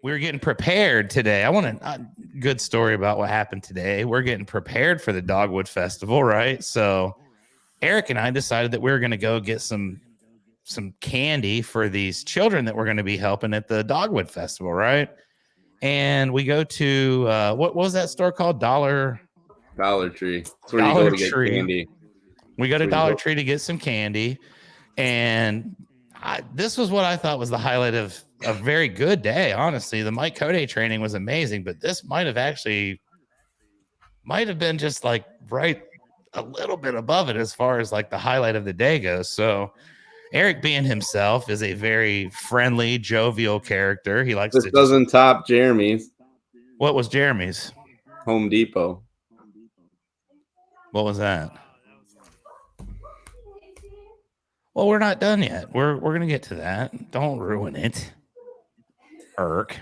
we're getting prepared today. I want a good story about what happened today. We're getting prepared for the Dogwood Festival, right? So Eric and I decided that we were going to go get some candy for these children that we're going to be helping at the Dogwood Festival, right? And we go to what was that store called? Dollar Tree. That's where you go to get Tree. candy. We go to Dollar Tree to get some candy, and this was what I thought was the highlight of a very good day. Honestly, the Mike Code training was amazing, but this might have been just like right a little bit above it as far as like the highlight of the day goes. So Eric, being himself, is a very friendly, jovial character. He likes this doesn't top Jeremy's. What was Jeremy's? Home Depot. What was that? Well, we're not done yet. We're gonna get to that. Don't ruin it, Irk.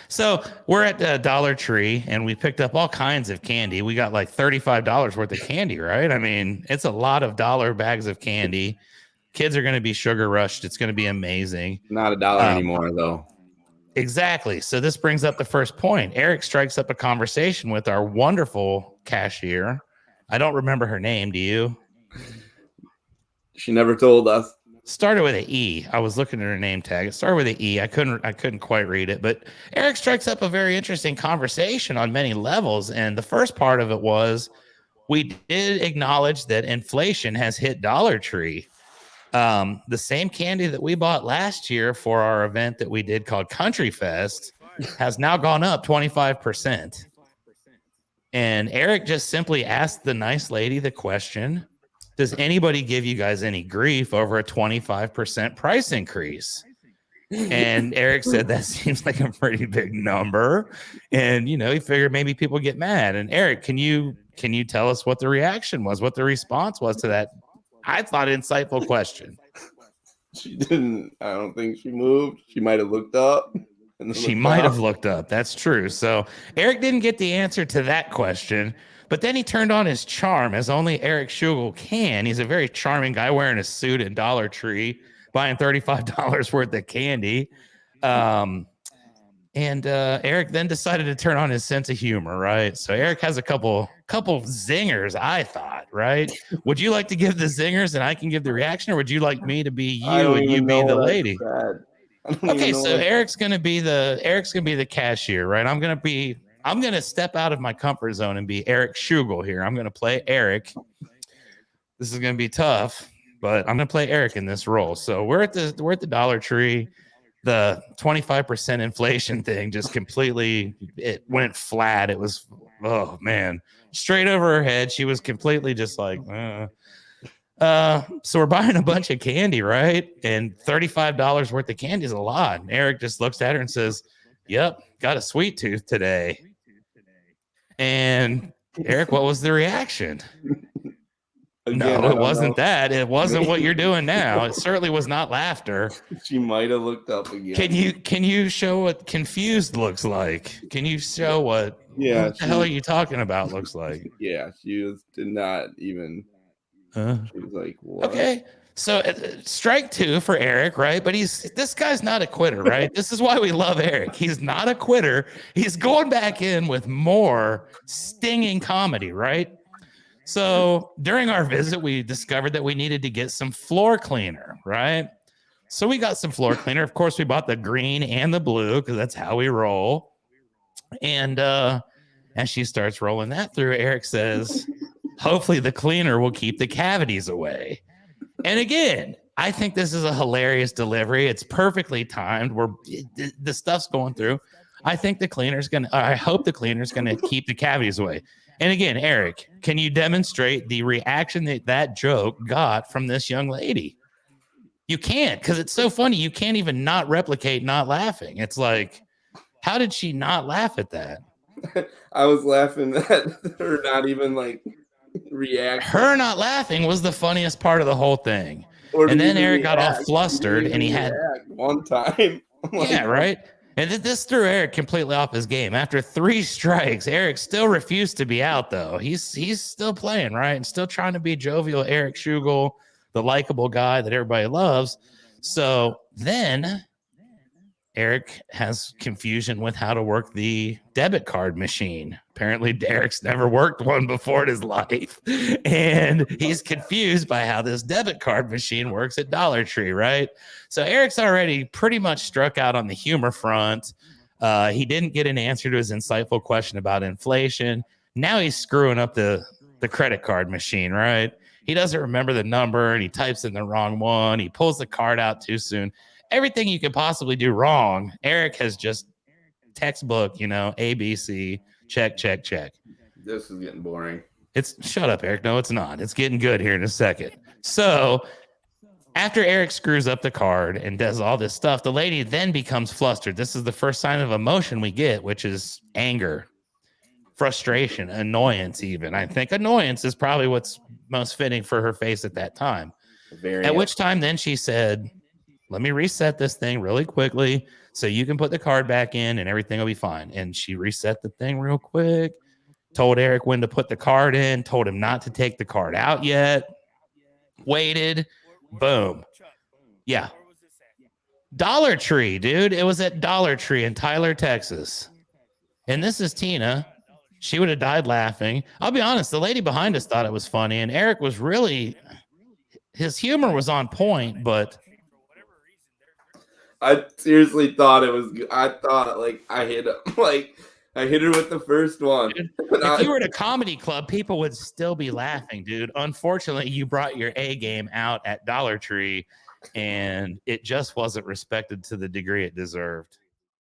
So we're at Dollar Tree, and we picked up all kinds of candy. We got like $35 worth of candy, right? I mean, it's a lot of dollar bags of candy. Kids are going to be sugar rushed. It's going to be amazing. Not $1 anymore, though. Exactly. So this brings up the first point. Eric strikes up a conversation with our wonderful cashier. I don't remember her name. Do you? She never told us. Started with an E. I was looking at her name tag. It started with an E. I couldn't quite read it, but Eric strikes up a very interesting conversation on many levels. And the first part of it was we did acknowledge that inflation has hit Dollar Tree. The same candy that we bought last year for our event that we did called Country Fest has now gone up 25%. And Eric just simply asked the nice lady the question, does anybody give you guys any grief over a 25% price increase? And Eric said that seems like a pretty big number. And, he figured maybe people get mad. And Eric, can you tell us what the reaction was, what the response was to that? I thought insightful question. She didn't. I don't think she moved. She might have looked up. She might have looked up. That's true. So Eric didn't get the answer to that question. But then he turned on his charm, as only Eric Schugel can. He's a very charming guy wearing a suit at Dollar Tree, buying $35 worth of candy. And Eric then decided to turn on his sense of humor, right? So Eric has a couple zingers, I thought, right? Would you like to give the zingers and I can give the reaction, or would you like me to be you and you be the lady? Okay, so Eric's gonna be the cashier, right? I'm gonna step out of my comfort zone and be Eric Schugel here. I'm gonna play Eric. This is gonna be tough, but I'm gonna play Eric in this role. So we're at the Dollar Tree. The 25% inflation thing just completely, it went flat. It was, oh man, straight over her head. She was completely just like, so we're buying a bunch of candy, right? And $35 worth of candy is a lot. And Eric just looks at her and says, yep, got a sweet tooth today. And Eric, what was the reaction? Again, no, it wasn't that. It wasn't what you're doing now. It certainly was not laughter. She might have looked up again. Can you show what confused looks like? Can you show what the hell are you talking about looks like? Yeah, did not even. She was like, what? Okay. So strike two for Eric, right? But this guy's not a quitter, right? This is why we love Eric. He's not a quitter. He's going back in with more stinging comedy, right? So during our visit, we discovered that we needed to get some floor cleaner, right? So we got some floor cleaner. Of course, we bought the green and the blue because that's how we roll. And as she starts rolling that through, Eric says, hopefully the cleaner will keep the cavities away. And again, I think this is a hilarious delivery. It's perfectly timed. The stuff's going through. I hope the cleaner's going to keep the cavities away. And again, Eric, can you demonstrate the reaction that joke got from this young lady? You can't, because it's so funny. You can't even not replicate not laughing. It's like, how did she not laugh at that? I was laughing at her not even like react. Her not laughing was the funniest part of the whole thing. And then Eric got all flustered and he had one time. Yeah, right. And this threw Eric completely off his game. After 3 strikes, Eric still refused to be out, though. He's still playing, right? And still trying to be jovial Eric Schugel, the likable guy that everybody loves. So then Eric has confusion with how to work the debit card machine. Apparently, Derek's never worked one before in his life. And he's confused by how this debit card machine works at Dollar Tree, right? So Eric's already pretty much struck out on the humor front. He didn't get an answer to his insightful question about inflation. Now he's screwing up the credit card machine, right? He doesn't remember the number and he types in the wrong one. He pulls the card out too soon. Everything you could possibly do wrong, Eric has just textbook, ABC, check, check, check. This is getting boring. Shut up, Eric. No, it's not. It's getting good here in a second. So after Eric screws up the card and does all this stuff, the lady then becomes flustered. This is the first sign of emotion we get, which is anger, frustration, annoyance, even. I think annoyance is probably what's most fitting for her face at that time. At which time then she said, let me reset this thing really quickly so you can put the card back in and everything will be fine. And she reset the thing real quick, told Eric when to put the card in, told him not to take the card out yet, waited, boom. Yeah. Dollar Tree, dude. It was at Dollar Tree in Tyler, Texas. And this is Tina. She would have died laughing. I'll be honest, the lady behind us thought it was funny, and Eric was really, his humor was on point, but I seriously thought it was. I thought I hit him. I hit her with the first one. Dude, if you were at a comedy club, people would still be laughing, dude. Unfortunately, you brought your A game out at Dollar Tree, and it just wasn't respected to the degree it deserved.